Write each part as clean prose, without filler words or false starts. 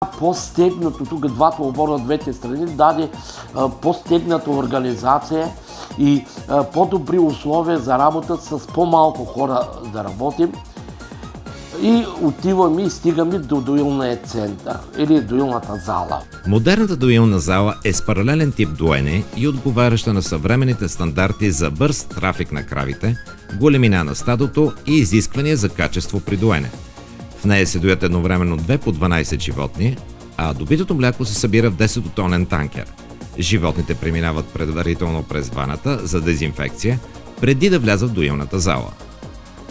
По-стегнато, тук двата обора от двете страни даде по-стегната организация и по-добри условия за работа с по-малко хора да работим. И отиваме и стигаме до доилния център или доилната зала. Модерната доилна зала е с паралелен тип доене и отговаряща на съвременните стандарти за бърз трафик на кравите, големина на стадото и изисквания за качество при доене. В нея се доят едновременно 2 по 12 животни, а добитото мляко се събира в 10-тонен танкер. Животните преминават предварително през ваната за дезинфекция, преди да влязат в доилната зала.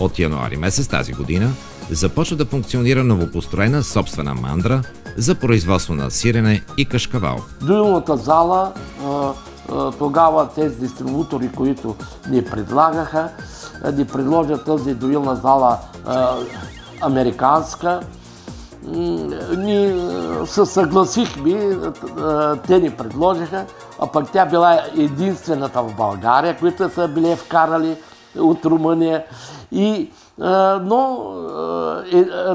От януари месец тази година започва да функционира новопостроена собствена мандра за производство на сирене и кашкавал. Доилната зала, тогава тези дистрибутори, които ни предлагаха, ни предложат тази доилна зала американска. Ние се съгласихме, те ни предложиха, а пък тя била единствената в България, които са били вкарали от Румъния. Но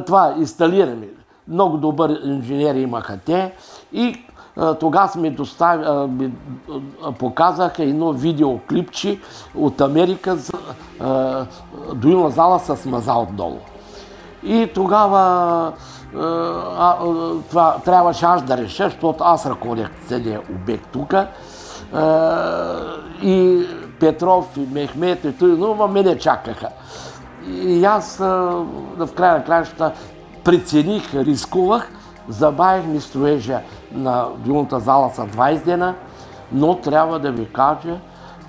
това инсталираме. Много добър инженер имаха те и тогава ми показаха едно видеоклипче от Америка за доилна зала с маза отдолу. И тогава това трябваше аз да реша, защото аз ръководех целия обект тук. И Петров, и Мехмет, и той, но мене чакаха. И аз в края на краищата прецених, рискувах, забавих ми строежа на доилната зала с 20 дена, но трябва да ви кажа,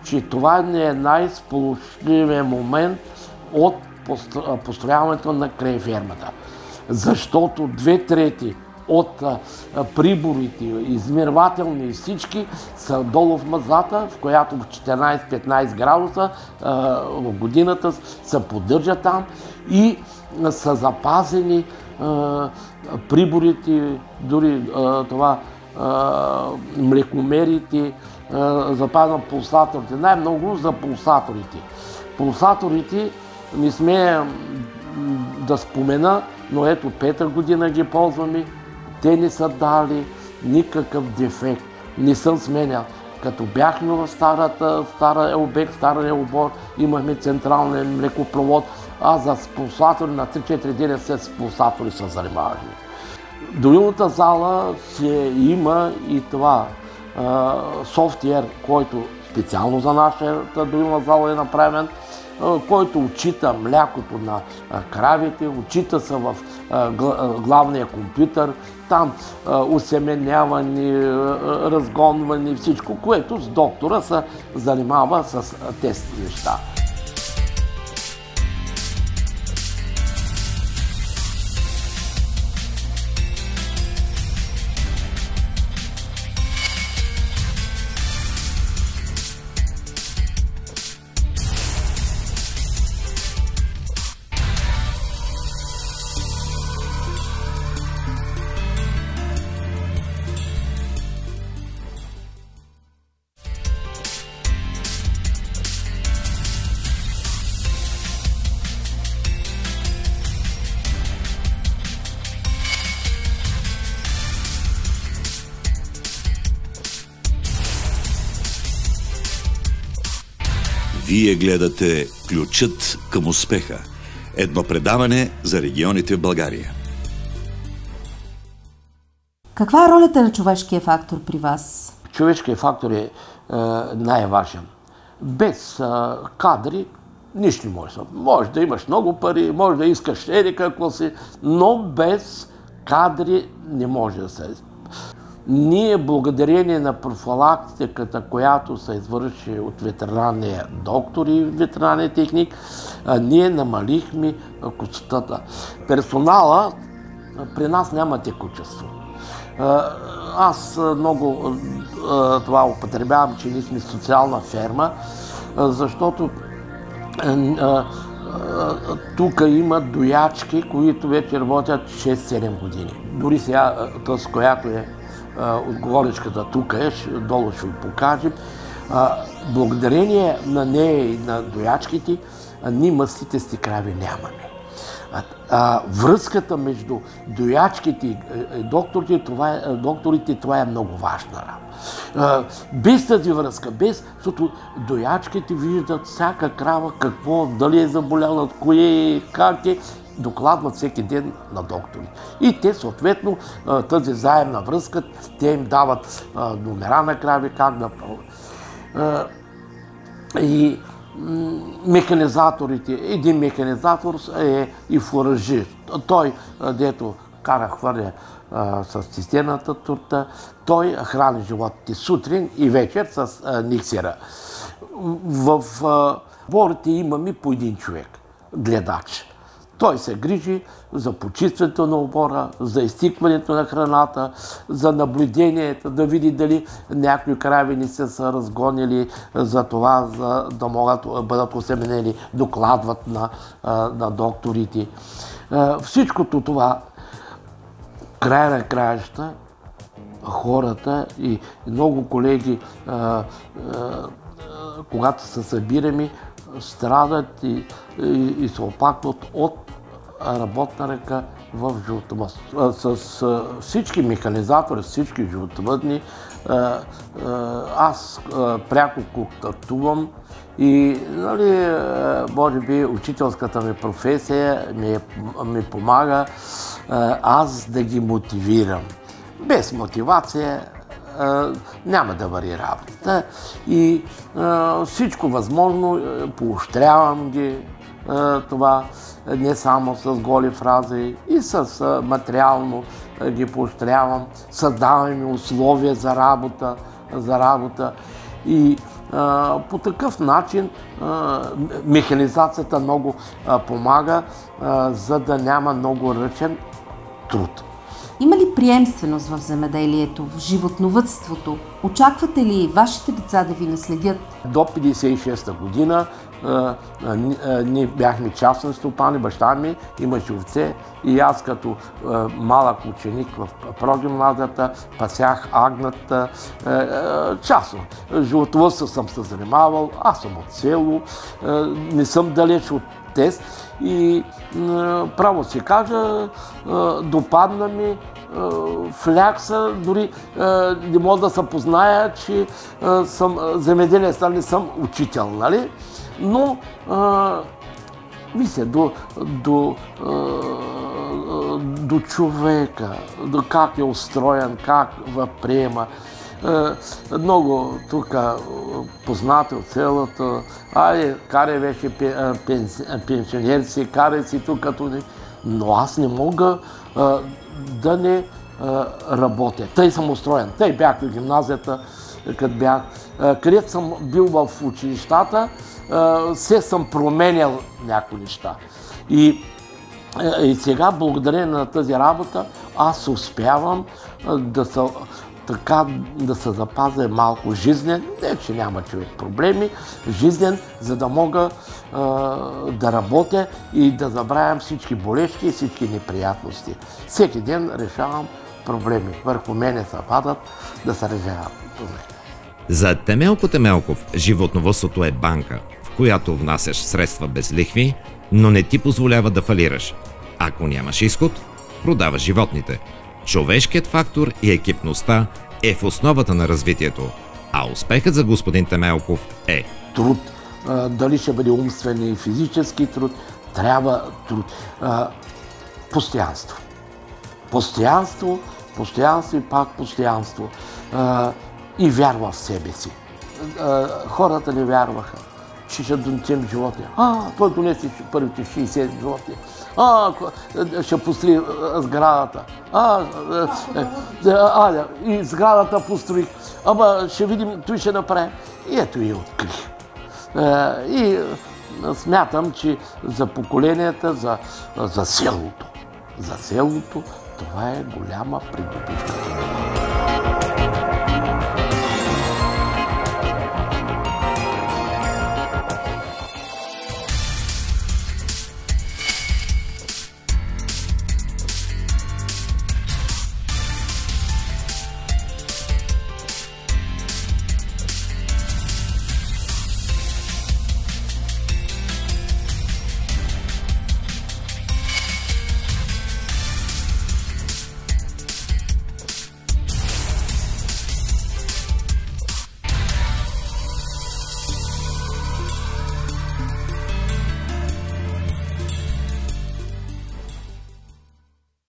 че това не е най-сполучливият момент от построяването на край фермата. Защото 2/3 от приборите, измервателни и всички са долу в мазата, в която в 14-15 градуса в годината се поддържа там и са запазени приборите, дори това млекомерите, запазена пулсаторите, най-много за пулсаторите. Пулсаторите не смея да спомена, но ето 5-та година ги ползваме. Те не са дали никакъв дефект. Не съм сменял. Като бяхме в стария обект, стария обор, имахме централен млекопровод, а за пулсатори на 3-4 дни с пулсатори се занимавахме. Доилната зала има и това софтуер, който специално за нашата доилна зала е направен, който отчита млякото на кравите, отчита се в главния компютър, там осеменяване, разгонване, всичко, което с доктора се занимава с тези неща. Вие гледате Ключът към успеха. Едно предаване за регионите в България. Каква е ролята на човешкия фактор при вас? Човешкият фактор е най-важен. Без кадри нищо не може. Може да имаш много пари, може да искаш какво си, но без кадри не може да се. Ние, благодарение на профилактиката, която се извърши от ветеринарния доктор и ветеринарния техник, ние намалихме кучетата. Персонала при нас няма текучество. Аз много това употребявам, че ние сме социална ферма, защото тук има доячки, които вече работят 6-7 години. Дори сега, с която е отговорничката тук долу ще ви покажем. Благодарение на нея и на доячките, ние мъстите крави нямаме. Връзката между доячките и докторите, това е много важна работа. Без тази връзка, защото доячките виждат всяка крава какво, дали е заболяла, кое, как е, докладват всеки ден на докторите. И те съответно тази заемна връзка, те им дават номера на крави, как да... И механизаторите, един механизатор е и фуражир. Той, дето хвърля с цистерната турта, той храни животните сутрин и вечер с никсера. В борите имаме по един човек, гледач. Той се грижи за почистването на обора, за изтикването на храната, за наблюдението, да види дали някои крави не са разгонили, за това, за да могат да бъдат осеменени, докладват на докторите. Всичкото това, края на краища, хората и много колеги, когато се събираме, страдат и се опакват от работна ръка в животновъдството. С всички механизатори, с всички животновъдни, аз пряко контактувам и, нали, може би, учителската ми професия ми помага аз да ги мотивирам. Без мотивация няма да върви работата и всичко възможно поощрявам ги това, не само с голи фрази, и с материално ги поощрявам, създаваме условия за работа и по такъв начин механизацията много помага, за да няма много ръчен труд. Има ли приемственост в земеделието, в животновъдството? Очаквате ли вашите деца да ви наследят? До 1956 година ние бяхме частни стопани, баща ми имаше овце и аз като малък ученик в прогимназията пасях агната частно. Животновъдство съм се занимавал, аз съм от село, не съм далеч от тест и право си кажа, допадна ми флякса, дори не мога да се позная, че съм земеделец, не съм учител, нали? Но мисля, до човека, до как е устроен, как възприема. Много тук познати от селото, карай вече пенсионер си, карай си тук, но аз не мога да не работя. Тъй съм устроен. Тъй бях в гимназията, където съм бил в училищата, се съм променял някои неща. И сега, благодарение на тази работа, аз успявам да се запазя малко жизнен, не че няма човек проблеми, жизнен, за да мога да работя и да забравям всички болешки и всички неприятности. Всеки ден решавам проблеми. Върху мене се падат да се решават проблеми. За Темелко Темелков животновъдството е банка, в която внасяш средства без лихви, но не ти позволява да фалираш. Ако нямаш изход, продаваш животните. Човешкият фактор и екипността е в основата на развитието, а успехът за господин Темелков е труд. Дали ще бъде умствен и физически труд, трябва труд. Постоянство. Постоянство и пак постоянство. И вярва в себе си. Хората не вярваха, че ще донесем животни. Той донесе първите 60 животни. Ще построи сградата. И сградата построих. Ама ще видим, той ще направи. И ето и открих. И смятам, че за поколенията, за селото, това е голяма придобивка.